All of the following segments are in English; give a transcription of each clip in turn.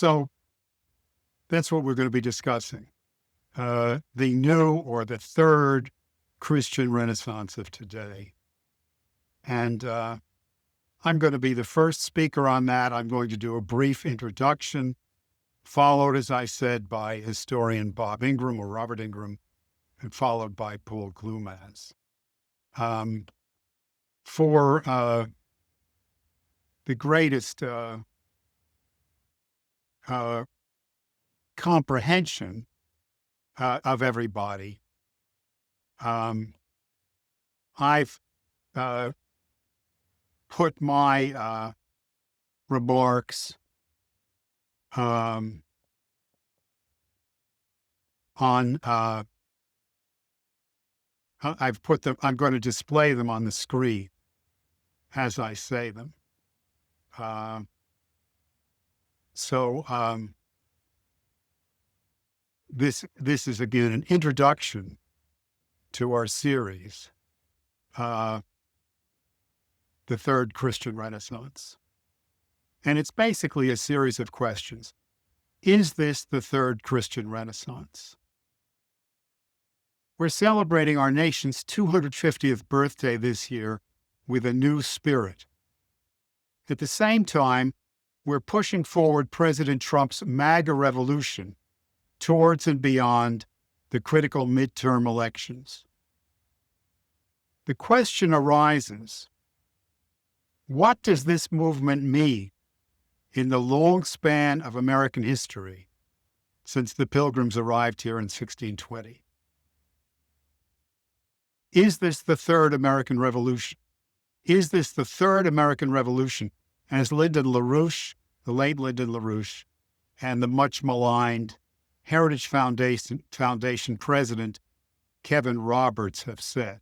So that's what we're going to be discussing. The new or the third Christian Renaissance of today. And I'm going to be the first speaker on that. I'm going to do a brief introduction, followed, as I said, by historian Bob Ingram or Robert Ingram, and followed by Paul Glumaz. For the greatest comprehension of everybody, I've put my remarks on I've put them, I'm going to display them on the screen as I say them. This is again an introduction to our series, the Third Christian Renaissance. And it's basically a series of questions. Is this the Third Christian Renaissance? We're celebrating our nation's 250th birthday this year with a new spirit. At the same time, we're pushing forward President Trump's MAGA revolution towards and beyond the critical midterm elections. The question arises, what does this movement mean in the long span of American history since the Pilgrims arrived here in 1620? Is this the Third American Revolution? Is this the Third American Revolution, as Lyndon LaRouche, the late Lyndon LaRouche, and the much maligned Heritage Foundation president Kevin Roberts have said?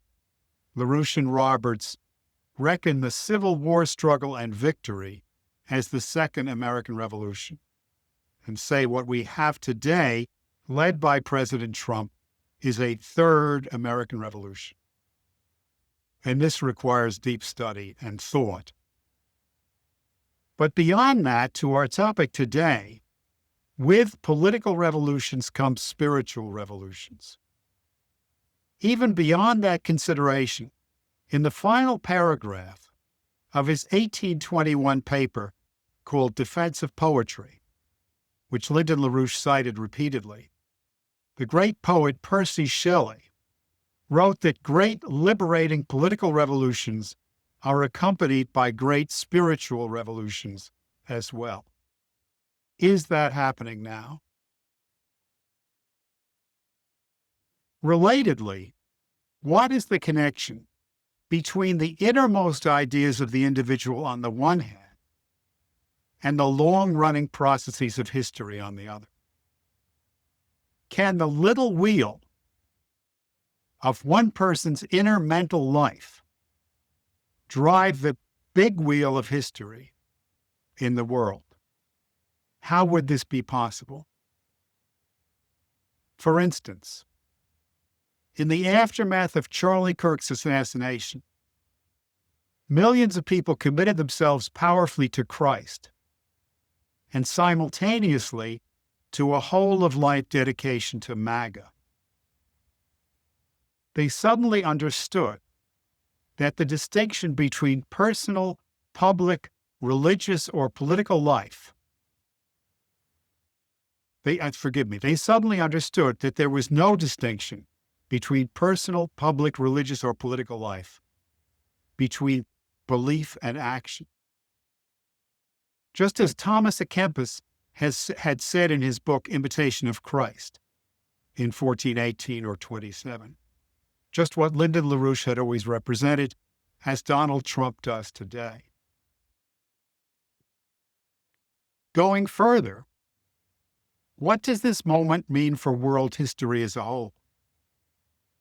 LaRouche and Roberts reckon the Civil War struggle and victory as the Second American Revolution, and say what we have today, led by President Trump, is a Third American Revolution. And this requires deep study and thought. But beyond that, to our topic today, with political revolutions come spiritual revolutions. Even beyond that consideration, in the final paragraph of his 1821 paper called Defense of Poetry, which Lyndon LaRouche cited repeatedly, the great poet Percy Shelley wrote that great liberating political revolutions are accompanied by great spiritual revolutions as well. Is that happening now? Relatedly, what is the connection between the innermost ideas of the individual on the one hand and the long-running processes of history on the other? Can the little wheel of one person's inner mental life drive the big wheel of history in the world? How would this be possible? For instance, in the aftermath of Charlie Kirk's assassination, millions of people committed themselves powerfully to Christ and simultaneously to a whole-of-life dedication to MAGA. They suddenly understood that the distinction between personal, public, religious, or political life, they suddenly understood that there was no distinction between personal, public, religious, or political life, between belief and action. Just as Thomas à Kempis had said in his book, Imitation of Christ, in 1418 or 27. Just what Lyndon LaRouche had always represented, as Donald Trump does today. Going further, what does this moment mean for world history as a whole?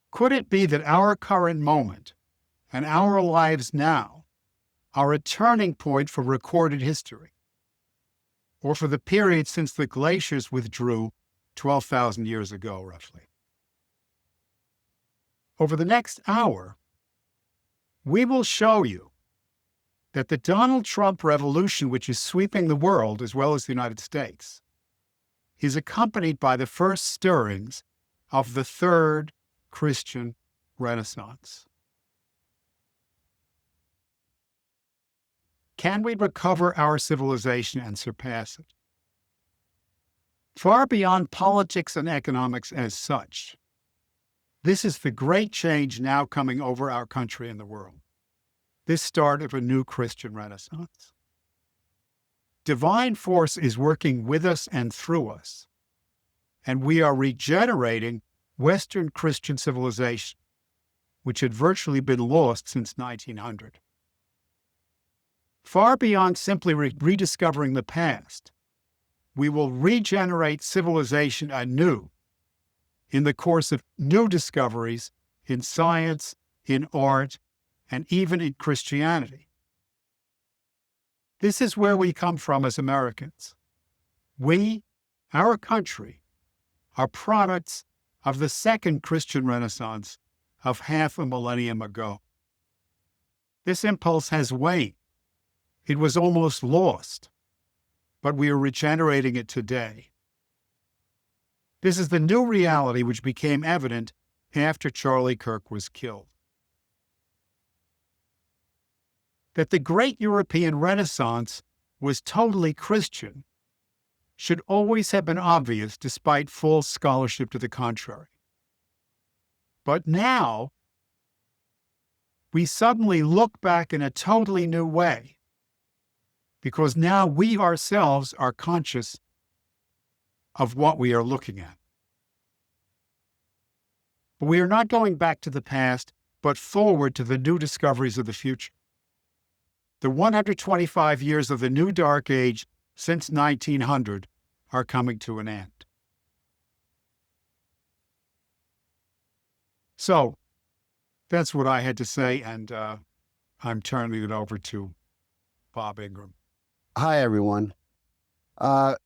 Could it be that our current moment and our lives now are a turning point for recorded history, or for the period since the glaciers withdrew 12,000 years ago, roughly? Over the next hour, we will show you that the Donald Trump revolution, which is sweeping the world as well as the United States, is accompanied by the first stirrings of the third Christian Renaissance. Can we recover our civilization and surpass it? Far beyond politics and economics as such, this is the great change now coming over our country and the world. This start of a new Christian Renaissance. Divine force is working with us and through us, and we are regenerating Western Christian civilization, which had virtually been lost since 1900. Far beyond simply rediscovering the past, we will regenerate civilization anew in the course of new discoveries in science, in art, and even in Christianity. This is where we come from as Americans. We, our country, are products of the second Christian Renaissance of half a millennium ago. This impulse has waned. It was almost lost, but we are regenerating it today. This is the new reality which became evident after Charlie Kirk was killed. That the great European Renaissance was totally Christian should always have been obvious despite false scholarship to the contrary. But now, we suddenly look back in a totally new way, because now we ourselves are conscious of what we are looking at. But we are not going back to the past, but forward to the new discoveries of the future. The 125 years of the new dark age since 1900 are coming to an end. So, that's what I had to say, and I'm turning it over to Bob Ingram. Hi, everyone. I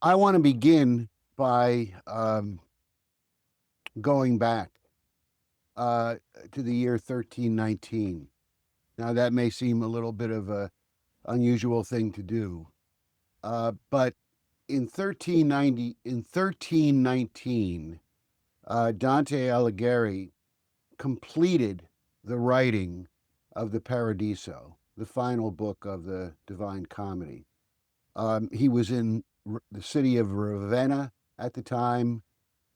want to begin by going back to the year 1319. Now, that may seem a little bit of an unusual thing to do, but in 1319, Dante Alighieri completed the writing of the Paradiso, the final book of the Divine Comedy. He was in the city of Ravenna at the time.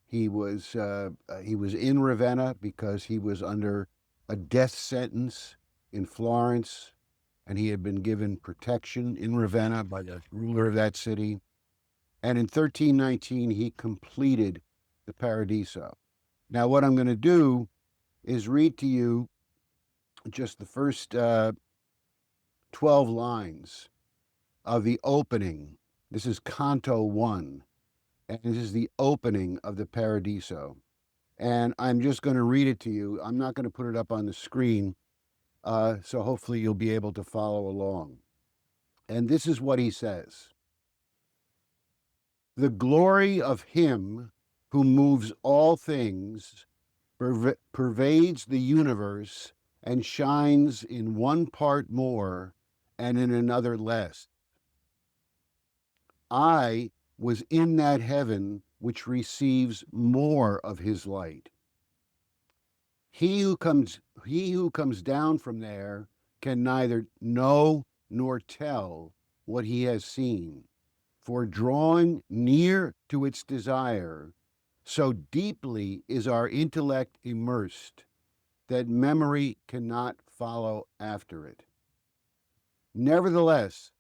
He was in Ravenna because he was under a death sentence in Florence, and he had been given protection in Ravenna by the ruler of that city. And in 1319, he completed the Paradiso. Now, what I'm going to do is read to you just the first 12 lines of the opening. This is Canto 1, and this is the opening of the Paradiso. And I'm just going to read it to you. I'm not going to put it up on the screen, so hopefully you'll be able to follow along. And this is what he says. The glory of him who moves all things pervades the universe and shines in one part more and in another less. I was in that heaven which receives more of his light. He who comes down from there can neither know nor tell what he has seen, for drawing near to its desire, so deeply is our intellect immersed that memory cannot follow after it. Nevertheless,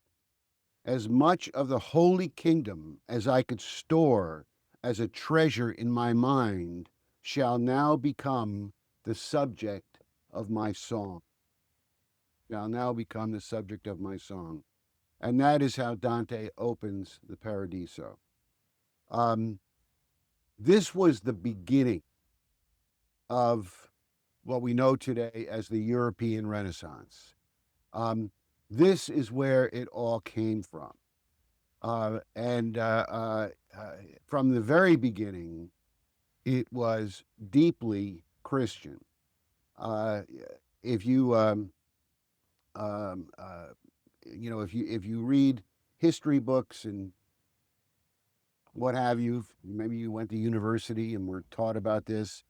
as much of the holy kingdom as I could store as a treasure in my mind shall now become the subject of my song. Shall now become the subject of my song. And that is how Dante opens the Paradiso. This was the beginning of what we know today as the European Renaissance. This is where it all came from. And from the very beginning, it was deeply Christian. If you if you read history books and what have you. Maybe you went to university and were taught about this.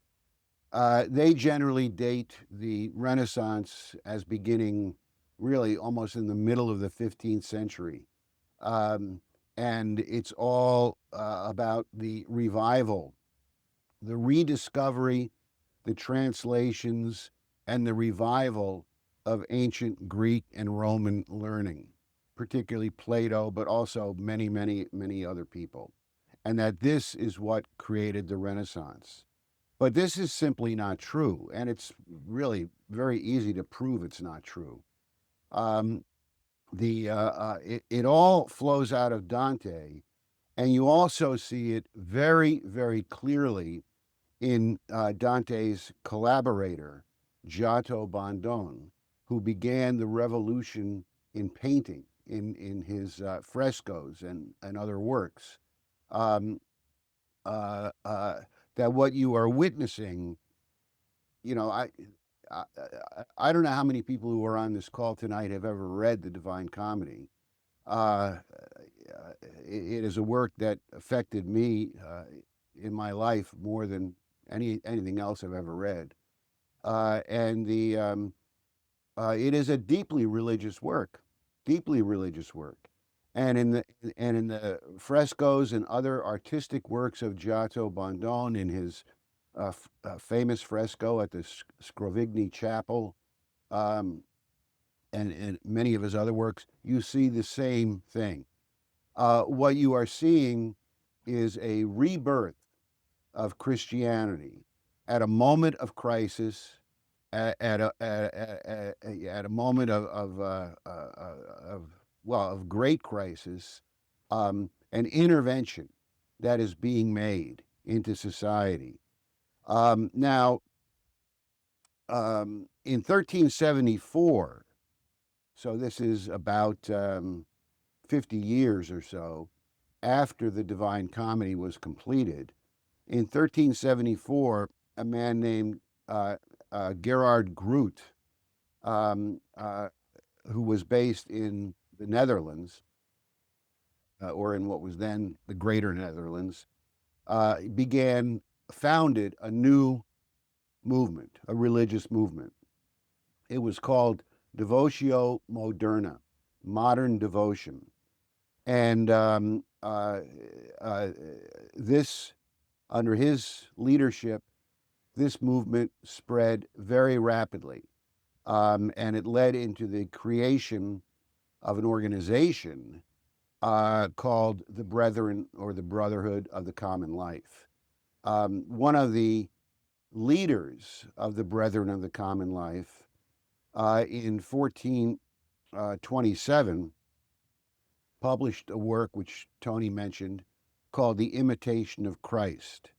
They generally date the Renaissance as beginning really almost in the middle of the 15th century. Um, and it's all about the revival, the rediscovery, the translations, and the revival of ancient Greek and Roman learning, particularly Plato, but also many, many, many other people. And that this is what created the Renaissance. But this is simply not true. And it's really very easy to prove it's not true. Um, it all flows out of Dante, and you also see it very, very clearly in Dante's collaborator, Giotto Bondone, who began the revolution in painting in his frescoes and other works. Um, uh, uh, that what you are witnessing, you know, I, I don't know how many people who are on this call tonight have ever read the Divine Comedy. Uh, it is a work that affected me in my life more than anything else I've ever read. And it is a deeply religious work, deeply religious work. And in the frescoes and other artistic works of Giotto Bondone, in his famous fresco at the Scrovigny Chapel, um, and many of his other works, you see the same thing. What you are seeing is a rebirth of Christianity at a moment of crisis, at a moment of great crisis, an intervention that is being made into society. Now, in 1374, so this is about 50 years or so after the Divine Comedy was completed, in 1374, a man named Gerard Groot, um, uh, who was based in the Netherlands, or in what was then the Greater Netherlands, founded a new movement, a religious movement. It was called Devotio Moderna, modern devotion. And uh, this, under his leadership, this movement spread very rapidly. And it led into the creation of an organization called the Brethren, or the Brotherhood of the Common Life. One of the leaders of the Brethren of the Common Life in 1427 published a work which Tony mentioned called The Imitation of Christ.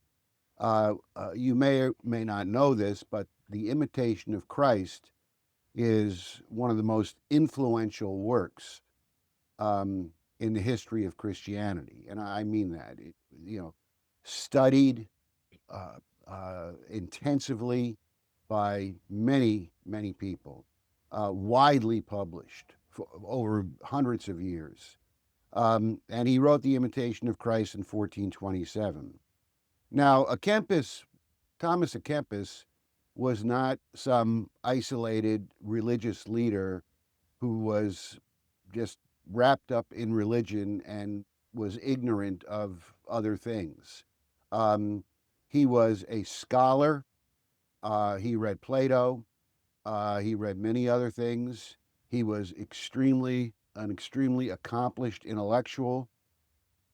You may or may not know this, but The Imitation of Christ is one of the most influential works in the history of Christianity, and I mean that. Studied intensively by many, many people, widely published for over hundreds of years. And he wrote The Imitation of Christ in 1427. Now, Thomas à Kempis was not some isolated religious leader who was just wrapped up in religion and was ignorant of other things. Um, he was a scholar. He read Plato. He read many other things. He was an extremely accomplished intellectual.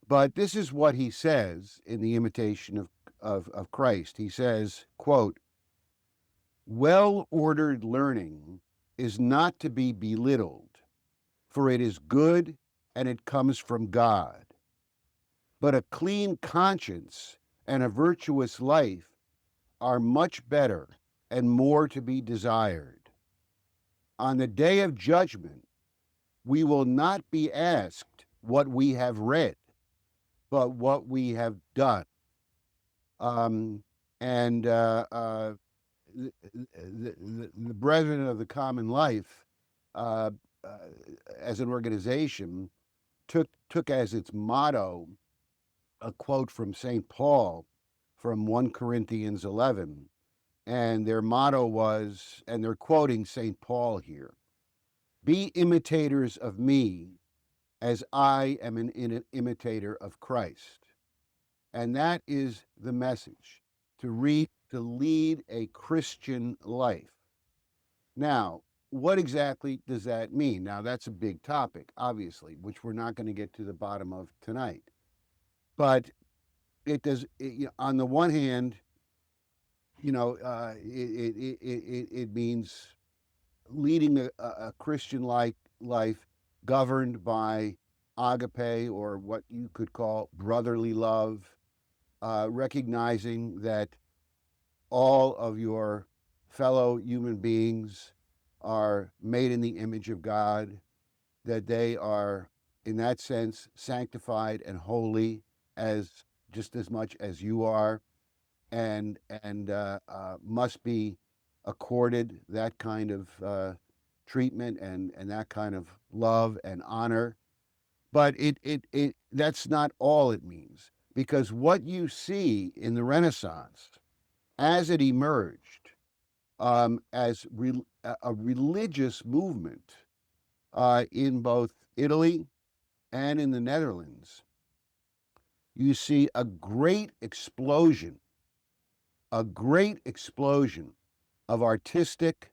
But this is what he says in The Imitation of Christ. He says, quote, well-ordered learning is not to be belittled, for it is good and it comes from God. But a clean conscience and a virtuous life are much better and more to be desired. On the day of judgment, we will not be asked what we have read, but what we have done. Um, and the Brethren of the Common Life, uh, uh, as an organization, took as its motto a quote from St. Paul from 1 Corinthians 11. And their motto was, and they're quoting St. Paul here, be imitators of me as I am an imitator of Christ. And that is the message, to lead a Christian life. Now, what exactly does that mean? Now, that's a big topic, obviously, which we're not going to get to the bottom of tonight. But it does, on the one hand, it means leading a Christian like life governed by agape, or what you could call brotherly love, recognizing that all of your fellow human beings are made in the image of God, that they are, in that sense, sanctified and holy as just as much as you are, and must be accorded that kind of treatment and that kind of love and honor. But it that's not all it means, because what you see in the Renaissance as it emerged, as a religious movement in both Italy and in the Netherlands, you see a great explosion of artistic,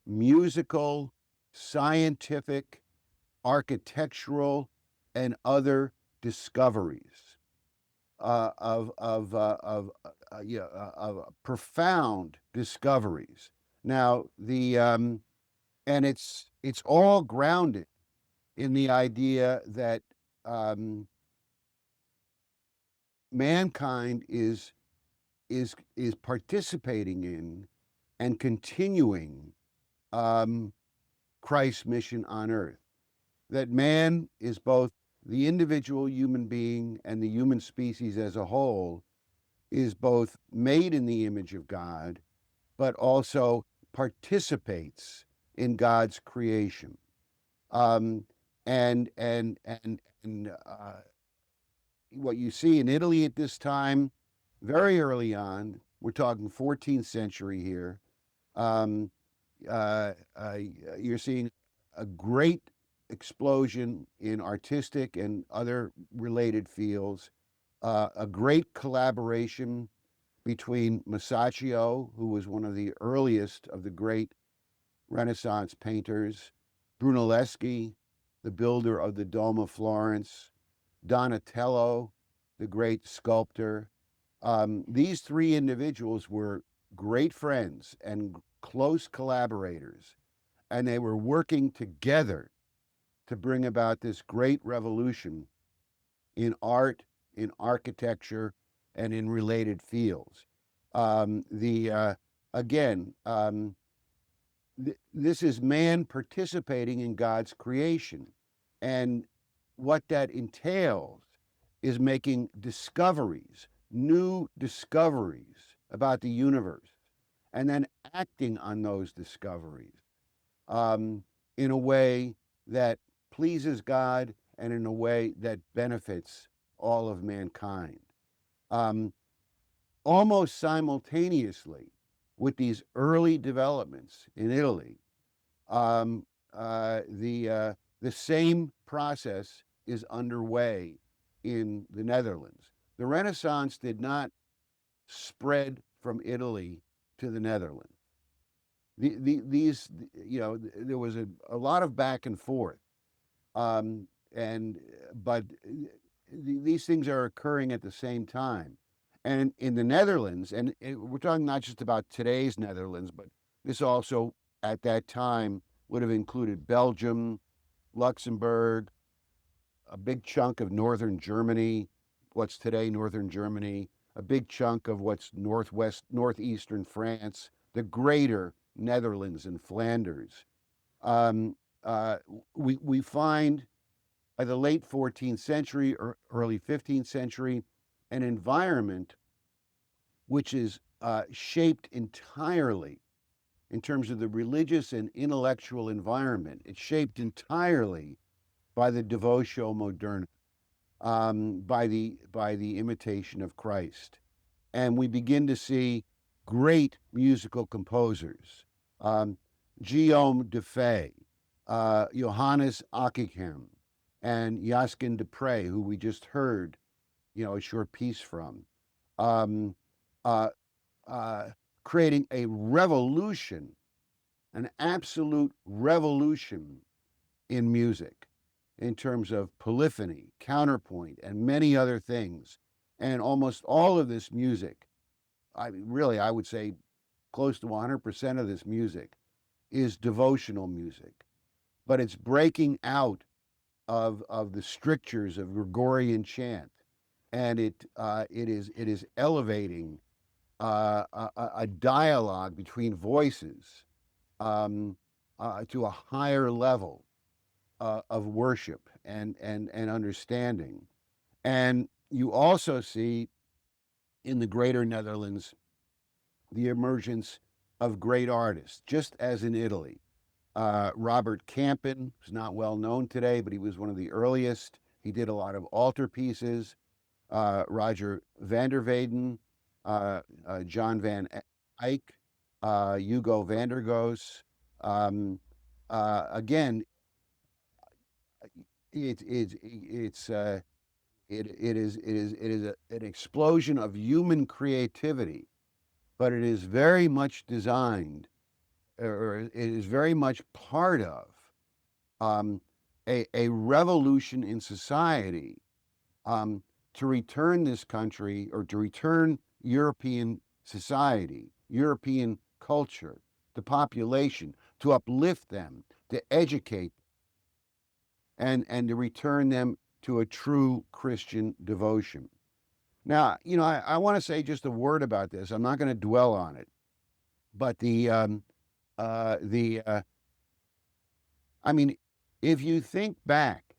musical, scientific, architectural, and other discoveries of profound discoveries. Now, and it's all grounded in the idea that um, mankind is participating in and continuing um, Christ's mission on earth. That man is both the individual human being and the human species as a whole is both made in the image of God, but also participates in God's creation. Um, and what you see in Italy at this time, very early on, we're talking 14th century here. Um, uh, uh, you're seeing a great explosion in artistic and other related fields, a great collaboration between Masaccio, who was one of the earliest of the great Renaissance painters, Brunelleschi, the builder of the Dome of Florence, Donatello, the great sculptor. These three individuals were great friends and close collaborators, and they were working together to bring about this great revolution in art, in architecture, and in related fields. The again, this is man participating in God's creation, and what that entails is making discoveries, new discoveries about the universe, and then acting on those discoveries um, in a way that pleases God and in a way that benefits all of mankind. Um, Almost simultaneously with these early developments in Italy, um, the same process is underway in the Netherlands. The Renaissance did not spread from Italy to the Netherlands. These, there was a lot of back and forth, um, and but these things are occurring at the same time. And in the Netherlands, and we're talking not just about today's Netherlands, but this also at that time would have included Belgium, Luxembourg, a big chunk of northern Germany, what's today northern Germany, a big chunk of what's northeastern France, the greater Netherlands and Flanders. Um, uh, we find by the late 14th century or early 15th century an environment which is shaped entirely in terms of the religious and intellectual environment. It's shaped entirely by the Devotio Moderna. by the imitation of Christ, and we begin to see great musical composers, Guillaume Dufay, Johannes Ockeghem, and Josquin Dupre, who we just heard, a short piece from, um, uh, uh, creating a revolution, an absolute revolution in music, in terms of polyphony, counterpoint, and many other things. And almost all of this music, I mean, really, I would say close to 100% of this music is devotional music, but it's breaking out of the strictures of Gregorian chant, and it is elevating a dialogue between voices, um, to a higher level of worship and understanding. And you also see in the Greater Netherlands the emergence of great artists, just as in Italy. Robert Campen, who's not well known today, but he was one of the earliest. He did a lot of altar pieces. Roger van der Weyden, John van Eyck, Hugo van der Goes. Again, it is an explosion of human creativity, but it is very much designed, or it is very much part of, um, a revolution in society, to return this country, or to return European society, European culture, the population, to uplift them, to educate, and to return them to a true Christian devotion. Now, I want to say just a word about this. I'm not going to dwell on it, but I mean, if you think back,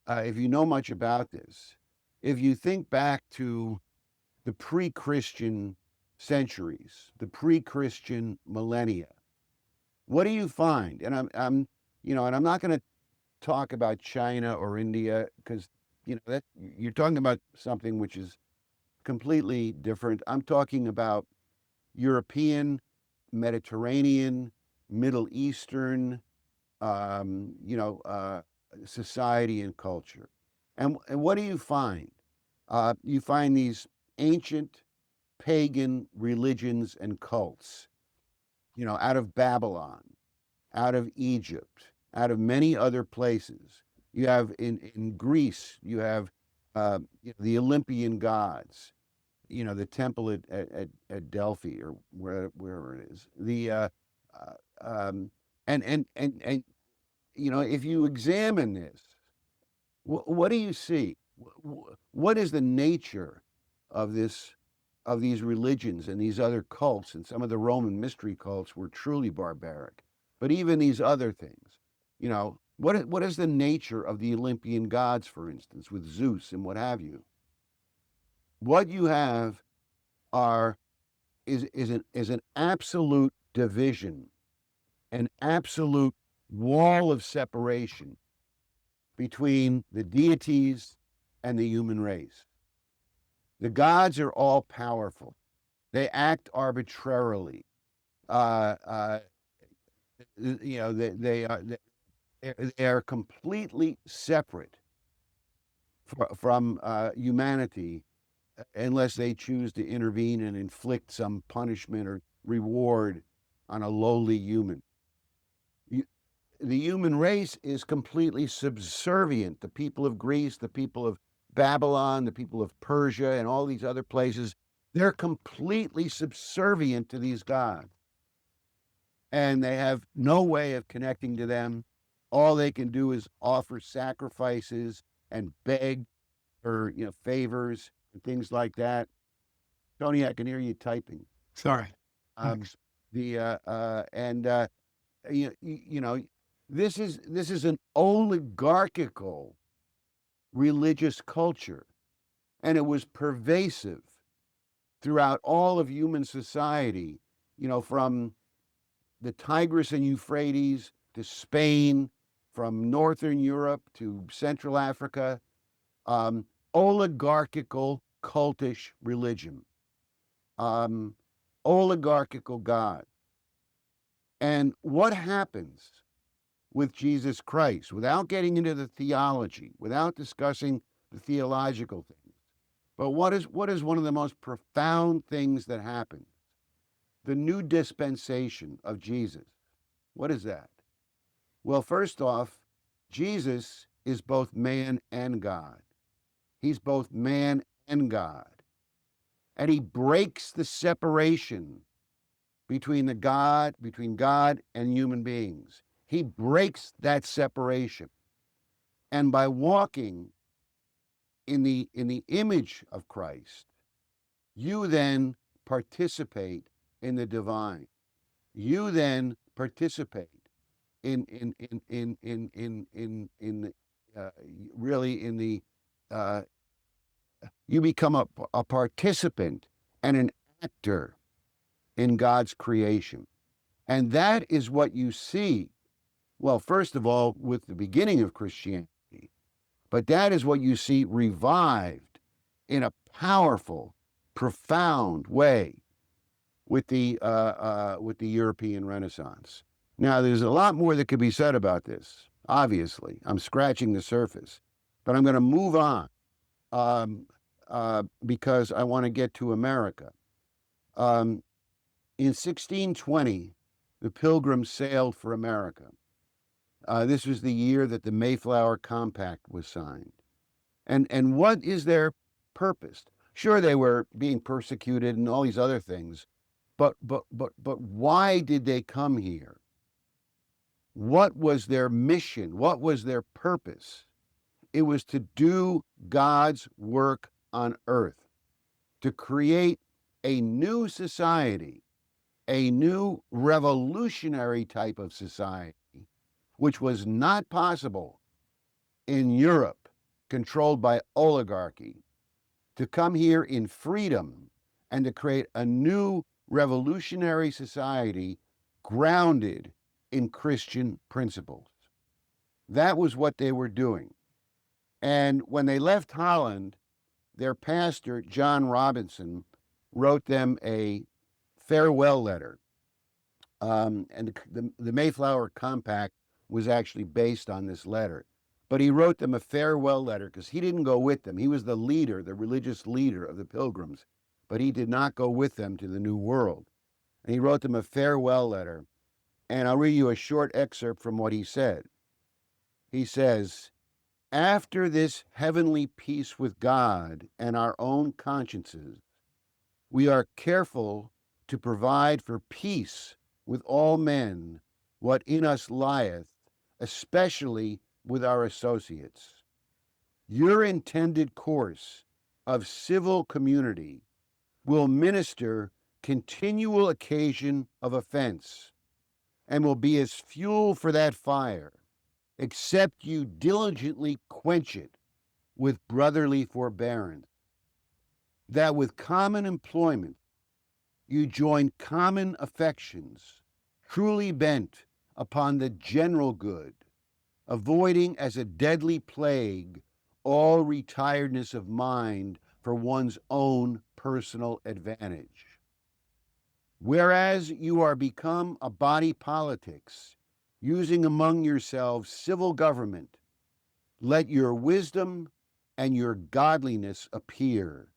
if you know much about this, if you think back to the pre-Christian centuries, the pre-Christian millennia, what do you find? And I'm not going to talk about China or India, because that you're talking about something which is completely different. I'm talking about European, Mediterranean, Middle Eastern, um, you know, uh, society and culture. And what do you find? You find these ancient pagan religions and cults, out of Babylon, out of Egypt, out of many other places. You have in Greece, you have the Olympian gods, the temple at Delphi, or wherever it is. Uh, um, and if you examine this, what do you see? What is the nature of these religions and these other cults? And some of the Roman mystery cults were truly barbaric, but even these other things, what is the nature of the Olympian gods, for instance, with Zeus and what have you? What you have are is an absolute division, an absolute wall of separation between the deities and the human race. The gods are all powerful. They act arbitrarily. Uh, uh, they are completely separate from humanity, unless they choose to intervene and inflict some punishment or reward on a lowly human. The human race is completely subservient. The people of Greece, the people of Babylon, the people of Persia, and all these other places, they're completely subservient to these gods. And they have no way of connecting to them. All they can do is offer sacrifices and beg for favors and things like that. Tony, I can hear you typing. Sorry. Um, Thanks. the and you know this is an oligarchical religious culture, and it was pervasive throughout all of human society. From the Tigris and Euphrates to Spain, from Northern Europe to Central Africa. oligarchical, cultish religion, oligarchical God. And what happens with Jesus Christ, without getting into the theology, without discussing the theological things, but what is one of the most profound things that happened? The new dispensation of Jesus. What is that? Well, first off, Jesus is both man and God. He's both man and God. And he breaks the separation between God and human beings. He breaks that separation. And by walking in the image of Christ, you then participate in the divine. You then participate in really in the you become a participant and an actor in God's creation. And that is what you see, well, first of all, with the beginning of Christianity, but that is what you see revived in a powerful, profound way with the European Renaissance. Now, there's a lot more that could be said about this. Obviously, I'm scratching the surface, but I'm going to move on because I want to get to America. In 1620, the Pilgrims sailed for America. This was the year that the Mayflower Compact was signed. And what is their purpose? Sure, they were being persecuted and all these other things, but why did they come here? What was their mission? What was their purpose? It was to do God's work on earth, to create a new society, a new revolutionary type of society, which was not possible in Europe, controlled by oligarchy, to come here in freedom and to create a new revolutionary society grounded in Christian principles. That was what they were doing. And when they left Holland, their pastor, John Robinson, wrote them a farewell letter. And the Mayflower Compact was actually based on this letter. But he wrote them a farewell letter because he didn't go with them. He was the leader, the religious leader of the Pilgrims, but he did not go with them to the New World. And he wrote them a farewell letter. And I'll read you a short excerpt from what he said. He says, "After this heavenly peace with God and our own consciences, we are careful to provide for peace with all men what in us lieth, especially with our associates. Your intended course of civil community will minister continual occasion of offense, and will be as fuel for that fire, except you diligently quench it with brotherly forbearance, that with common employment you join common affections, truly bent upon the general good, avoiding as a deadly plague all retiredness of mind for one's own personal advantage. Whereas you are become a body politics, using among yourselves civil government, let your wisdom and your godliness appear,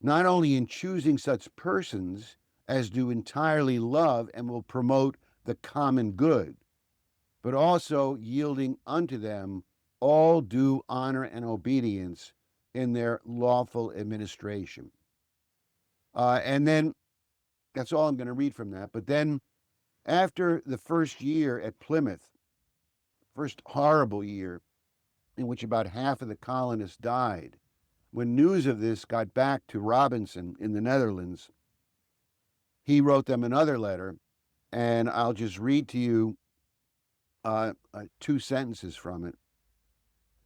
not only in choosing such persons as do entirely love and will promote the common good, but also yielding unto them all due honor and obedience in their lawful administration." And then that's all I'm going to read from that. But then after the first year at Plymouth, first horrible year in which about half of the colonists died, when news of this got back to Robinson in the Netherlands, he wrote them another letter, and I'll just read to you 2 sentences from it.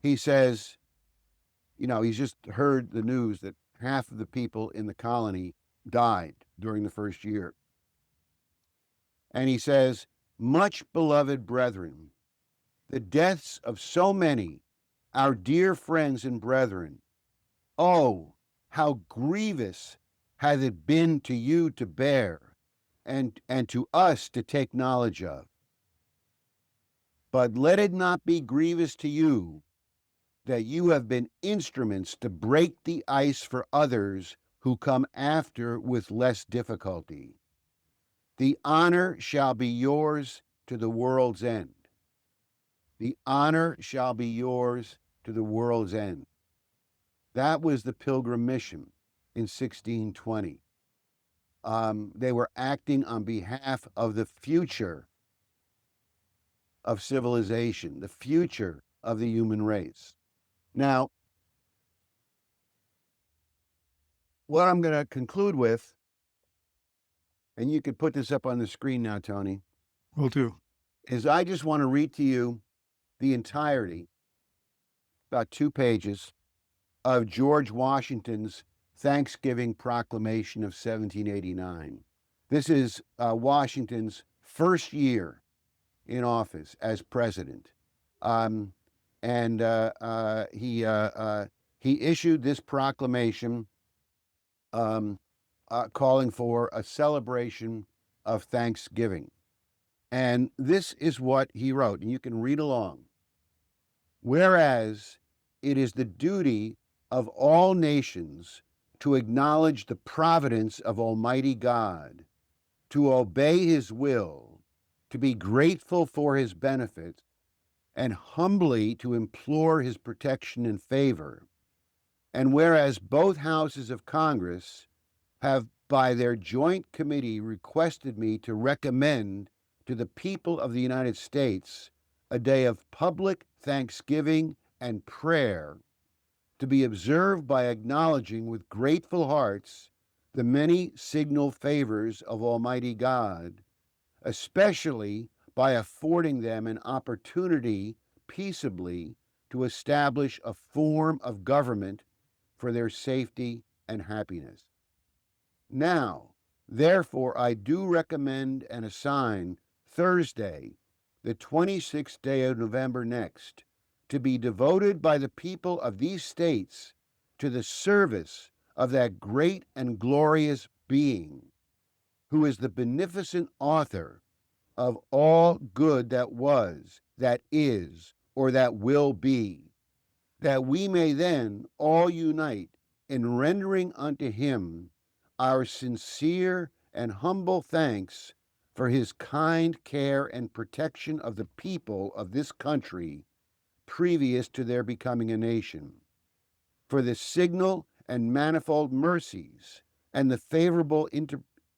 He says, he's just heard the news that half of the people in the colony died during the first year. And he says, "Much beloved brethren, the deaths of so many, our dear friends and brethren, Oh, how grievous hath it been to you to bear, and to us to take knowledge of. But let it not be grievous to you that you have been instruments to break the ice for others who come after with less difficulty. The honor shall be yours to the world's end. The honor shall be yours to the world's end. That was the Pilgrim mission in 1620. They were acting on behalf of the future of civilization, the future of the human race. Now, what I'm going to conclude with, and you could put this up on the screen now, Tony, Will do. is I just want to read to you the entirety, about 2 pages, of George Washington's Thanksgiving Proclamation of 1789. This is Washington's first year in office as president. And he issued this proclamation calling for a celebration of Thanksgiving. And this is what he wrote, and you can read along. Whereas it is the duty of all nations to acknowledge the providence of Almighty God, to obey his will, to be grateful for his benefits, and humbly to implore his protection and favor. And whereas both houses of Congress have by their joint committee requested me to recommend to the people of the United States a day of public thanksgiving and prayer to be observed by acknowledging with grateful hearts the many signal favors of Almighty God, especially by affording them an opportunity peaceably to establish a form of government for their safety and happiness. Now, therefore, I do recommend and assign Thursday, the 26th day of November next, to be devoted by the people of these states to the service of that great and glorious being, who is the beneficent author of all good that was, that is, or that will be, that we may then all unite in rendering unto him our sincere and humble thanks for his kind care and protection of the people of this country previous to their becoming a nation, for the signal and manifold mercies and the favorable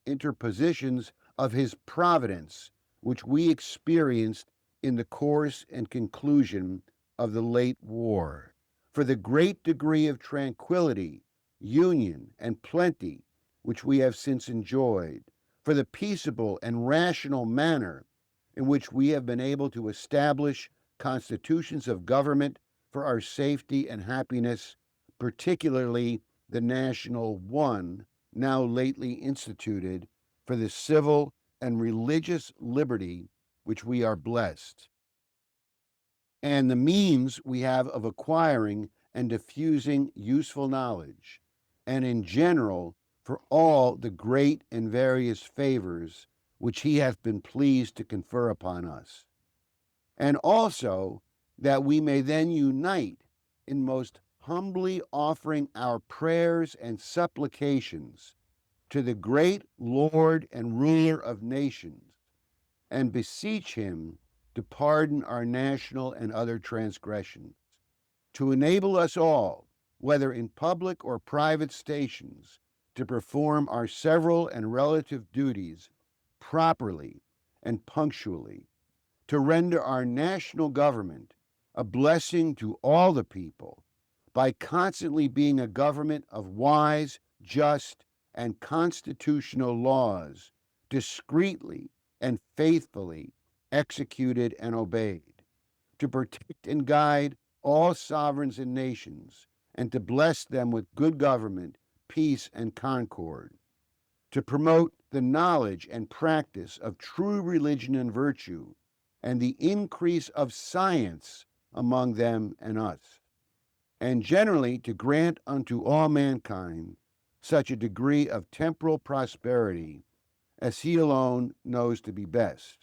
interpositions of his providence, which we experienced in the course and conclusion of the late war, for the great degree of tranquility, union, and plenty which we have since enjoyed, for the peaceable and rational manner in which we have been able to establish constitutions of government for our safety and happiness, particularly the national one, now lately instituted, for the civil and religious liberty which we are blessed, and the means we have of acquiring and diffusing useful knowledge, and in general for all the great and various favors which he hath been pleased to confer upon us. And also that we may then unite in most humbly offering our prayers and supplications to the great Lord and ruler of nations, and beseech him to pardon our national and other transgressions, to enable us all, whether in public or private stations, to perform our several and relative duties properly and punctually, to render our national government a blessing to all the people by constantly being a government of wise, just, and constitutional laws, discreetly and faithfully executed and obeyed, to protect and guide all sovereigns and nations, and to bless them with good government, peace, and concord, to promote the knowledge and practice of true religion and virtue, and the increase of science among them and us, and generally to grant unto all mankind such a degree of temporal prosperity as he alone knows to be best,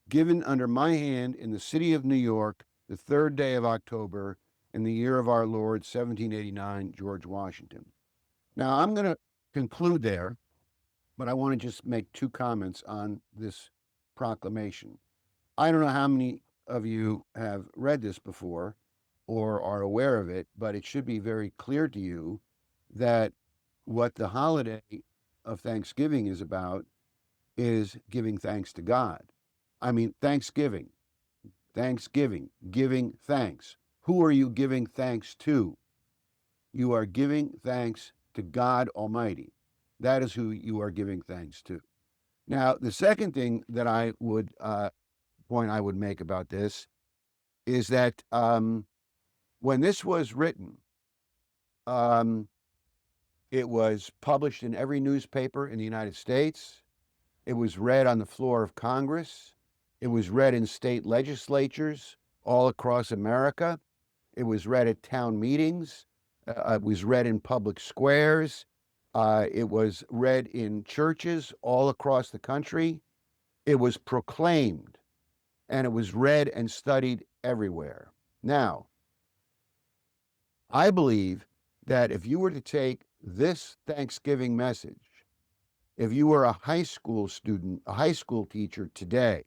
given under my hand in the city of New York, the 3rd day of October, in the year of our Lord, 1789, George Washington. Now, I'm going to conclude there, but I want to just make 2 comments on this proclamation. I don't know how many of you have read this before or are aware of it, but it should be very clear to you that what the holiday of Thanksgiving is about is giving thanks to God. I mean, Thanksgiving, giving thanks. Who are you giving thanks to? You are giving thanks to God Almighty. That is who you are giving thanks to. Now, the second thing that I would point I would make about this is that when this was written, it was published in every newspaper in the United States. It was read on the floor of Congress. It was read in state legislatures all across America. It was read at town meetings. It was read in public squares. It was read in churches all across the country. It was proclaimed, and it was read and studied everywhere. Now, I believe that if you were to take this Thanksgiving message, if you were a high school student, a high school teacher today,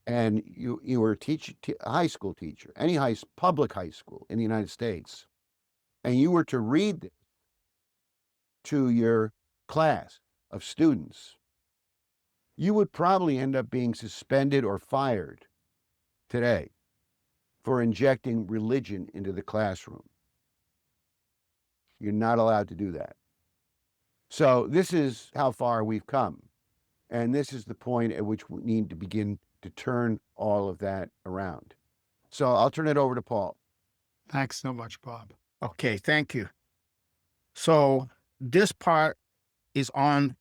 and you were a high school teacher, any public high school in the United States, and you were to read this to your class of students, you would probably end up being suspended or fired today for injecting religion into the classroom. You're not allowed to do that. So this is how far we've come. And this is the point at which we need to begin to turn all of that around. So I'll turn it over to Paul. Thanks so much, Bob. Okay, thank you. So this part is on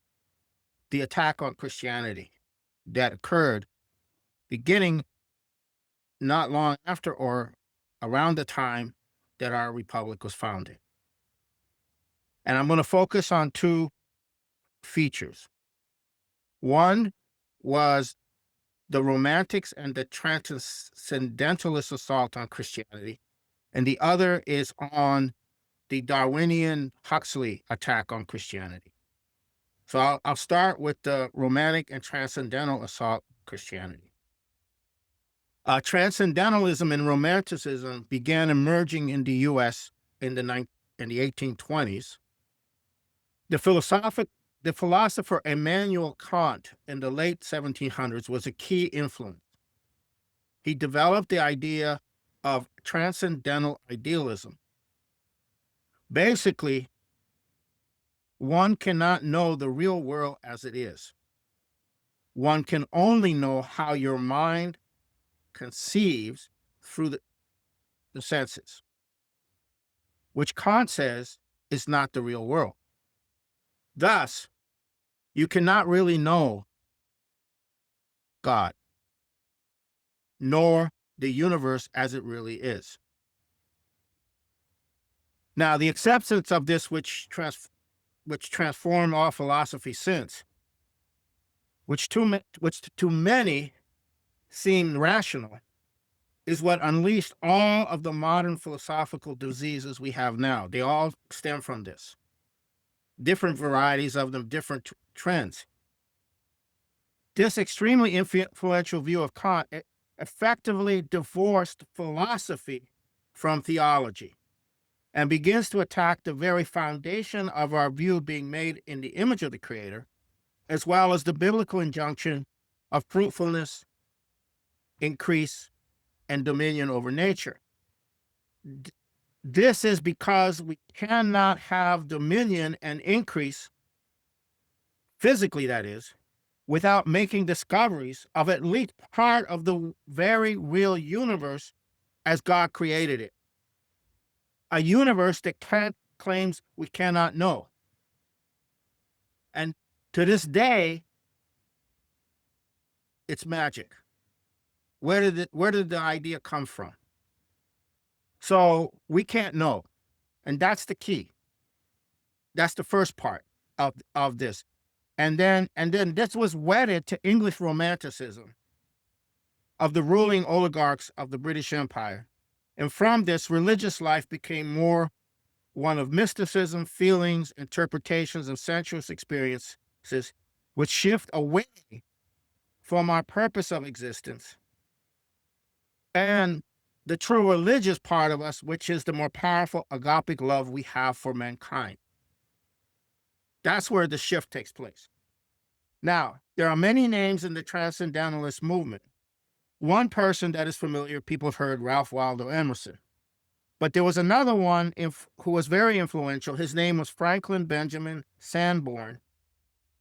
the attack on Christianity that occurred beginning not long after or around the time that our republic was founded. And I'm going to focus on 2 features. One was the Romantics and the Transcendentalist assault on Christianity, and the other is on the Darwinian Huxley attack on Christianity. So I'll start with the Romantic and Transcendental assault on Christianity. Transcendentalism and Romanticism began emerging in the U.S. in the 1820s. The philosopher Immanuel Kant in the late 1700s was a key influence. He developed the idea of transcendental idealism. Basically, one cannot know the real world as it is. One can only know how your mind conceives through the senses, which Kant says is not the real world. Thus, you cannot really know God, nor the universe as it really is. Now, the acceptance of this, which transformed all philosophy since, which to many seemed rational, is what unleashed all of the modern philosophical diseases we have now. They all stem from this. Different varieties of them, different trends. This extremely influential view of Kant effectively divorced philosophy from theology and begins to attack the very foundation of our view being made in the image of the Creator, as well as the biblical injunction of fruitfulness, increase, and dominion over nature. This is because we cannot have dominion and increase, physically that is, without making discoveries of at least part of the very real universe as God created it. A universe that claims we cannot know. And to this day, it's magic. Where did the idea come from? So we can't know. And that's the key. That's the first part of this. And then this was wedded to English Romanticism of the ruling oligarchs of the British Empire. And from this, religious life became more one of mysticism, feelings, interpretations, and sensuous experiences, which shift away from our purpose of existence and the true religious part of us, which is the more powerful agapic love we have for mankind. That's where the shift takes place. Now, there are many names in the Transcendentalist movement. One person that is familiar, people have heard, Ralph Waldo Emerson. But there was another one who was very influential. His name was Franklin Benjamin Sanborn,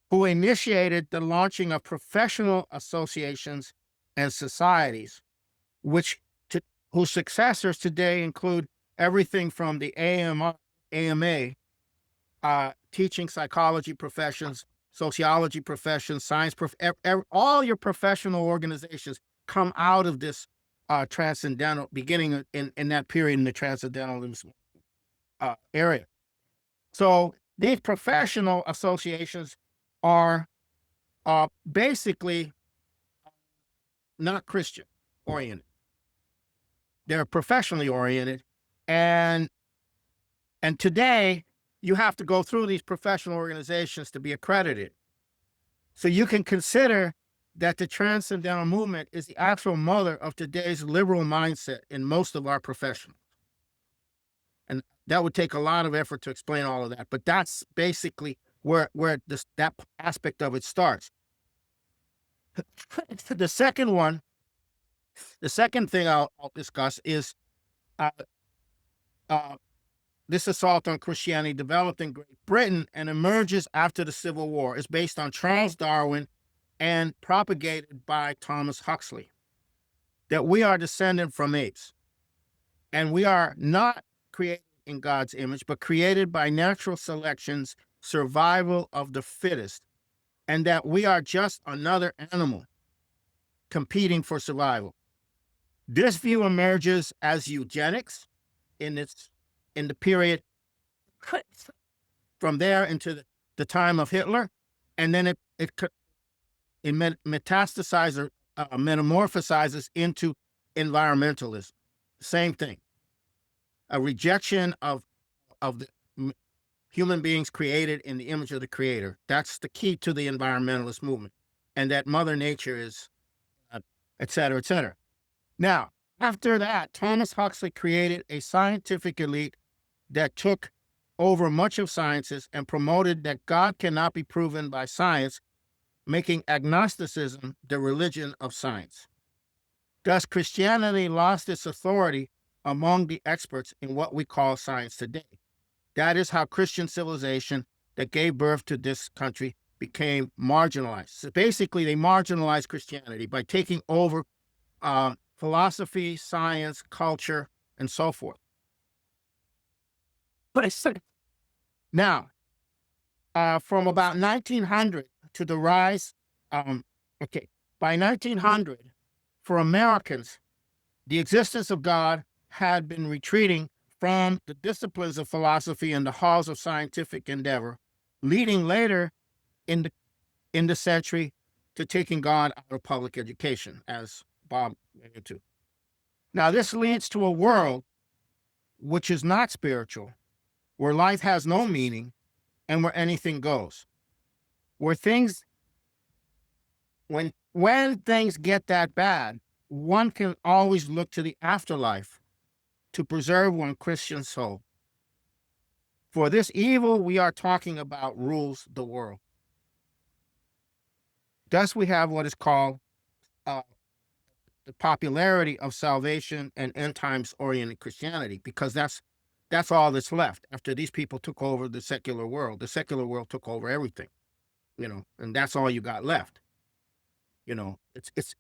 who initiated the launching of professional associations and societies, whose successors today include everything from the AMA, teaching psychology professions, sociology professions, science, all your professional organizations come out of this transcendental, beginning in that period in the transcendentalism area. So these professional associations are basically not Christian oriented. They're professionally oriented, and today you have to go through these professional organizations to be accredited. So you can consider that the transcendental movement is the actual mother of today's liberal mindset in most of our professionals. And that would take a lot of effort to explain all of that, but that's basically where that aspect of it starts. The second thing I'll discuss is this assault on Christianity developed in Great Britain and emerges after the Civil War. Is based on Charles Darwin and propagated by Thomas Huxley, that we are descended from apes, and we are not created in God's image, but created by natural selection's survival of the fittest, and that we are just another animal competing for survival. This view emerges as eugenics in the period from there into the time of Hitler, and then it metastasizes or metamorphosizes into environmentalism. Same thing, a rejection of the human beings created in the image of the Creator. That's the key to the environmentalist movement, and that Mother Nature is, et cetera, et cetera. Now, after that, Thomas Huxley created a scientific elite that took over much of sciences and promoted that God cannot be proven by science, making agnosticism the religion of science. Thus, Christianity lost its authority among the experts in what we call science today. That is how Christian civilization that gave birth to this country became marginalized. So basically, they marginalized Christianity by taking over philosophy, science, culture, and so forth. Now, from about 1900 to the rise, by 1900, for Americans, the existence of God had been retreating from the disciplines of philosophy and the halls of scientific endeavor, leading later in the century to taking God out of public education, as Bob went into. Now, this leads to a world which is not spiritual, where life has no meaning, and where anything goes. Where things, when things get that bad, one can always look to the afterlife to preserve one's Christian soul. For this evil we are talking about rules the world. Thus, we have what is called the popularity of salvation and end times oriented Christianity, because that's all that's left after these people took over the secular world. The secular world took over everything, and that's all you got left. It's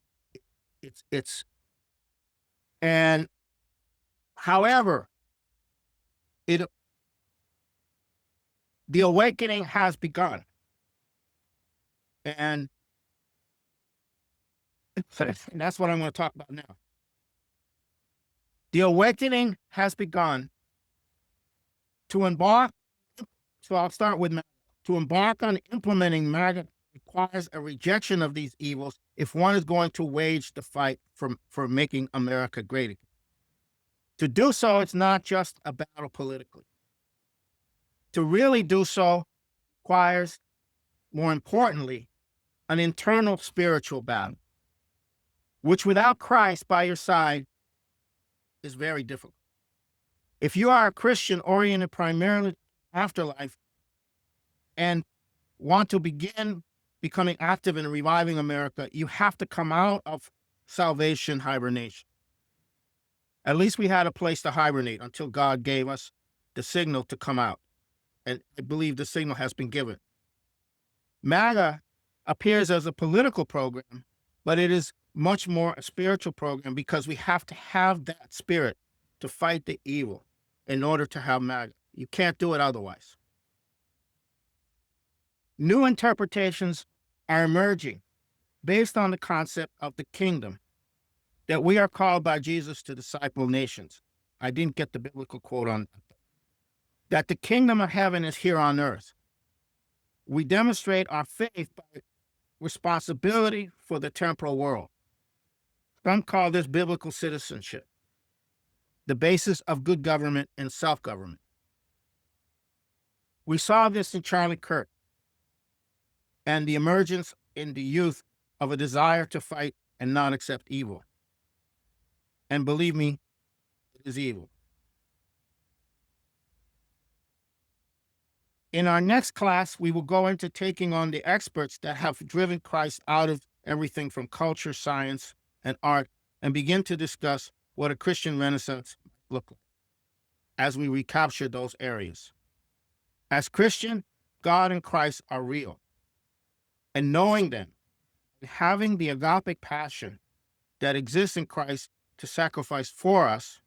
and however, the awakening has begun, and that's what I'm going to talk about now. The awakening has begun to embark. So I'll start with MAGA. To embark on implementing MAGA requires a rejection of these evils if one is going to wage the fight for making America great again. To do so, it's not just a battle politically. To really do so requires, more importantly, an internal spiritual battle, which without Christ by your side is very difficult. If you are a Christian oriented primarily to afterlife and want to begin becoming active in reviving America, you have to come out of salvation hibernation. At least we had a place to hibernate until God gave us the signal to come out. And I believe the signal has been given. MAGA appears as a political program, but it is much more a spiritual program because we have to have that spirit to fight the evil in order to have MAGA. You can't do it otherwise. New interpretations are emerging based on the concept of the kingdom, that we are called by Jesus to disciple nations. I didn't get the biblical quote on that. That the kingdom of heaven is here on earth. We demonstrate our faith by responsibility for the temporal world. Some call this biblical citizenship, the basis of good government and self-government. We saw this in Charlie Kirk and the emergence in the youth of a desire to fight and not accept evil. And believe me, it is evil. In our next class, we will go into taking on the experts that have driven Christ out of everything from culture, science, and art, and begin to discuss what a Christian Renaissance might look like as we recapture those areas. As Christian, God and Christ are real. And knowing them, and having the agapic passion that exists in Christ to sacrifice for us,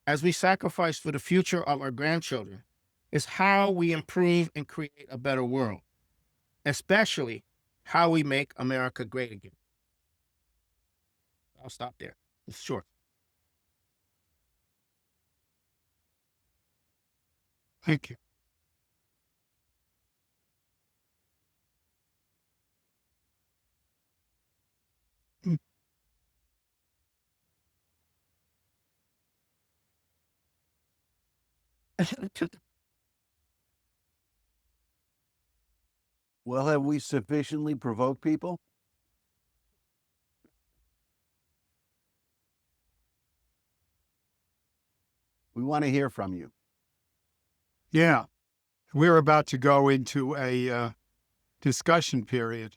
as we sacrifice for the future of our grandchildren, is how we improve and create a better world, especially how we make America great again. I'll stop there. It's short. Thank you. Well, have we sufficiently provoked people? We want to hear from you. Yeah. We're about to go into a discussion period.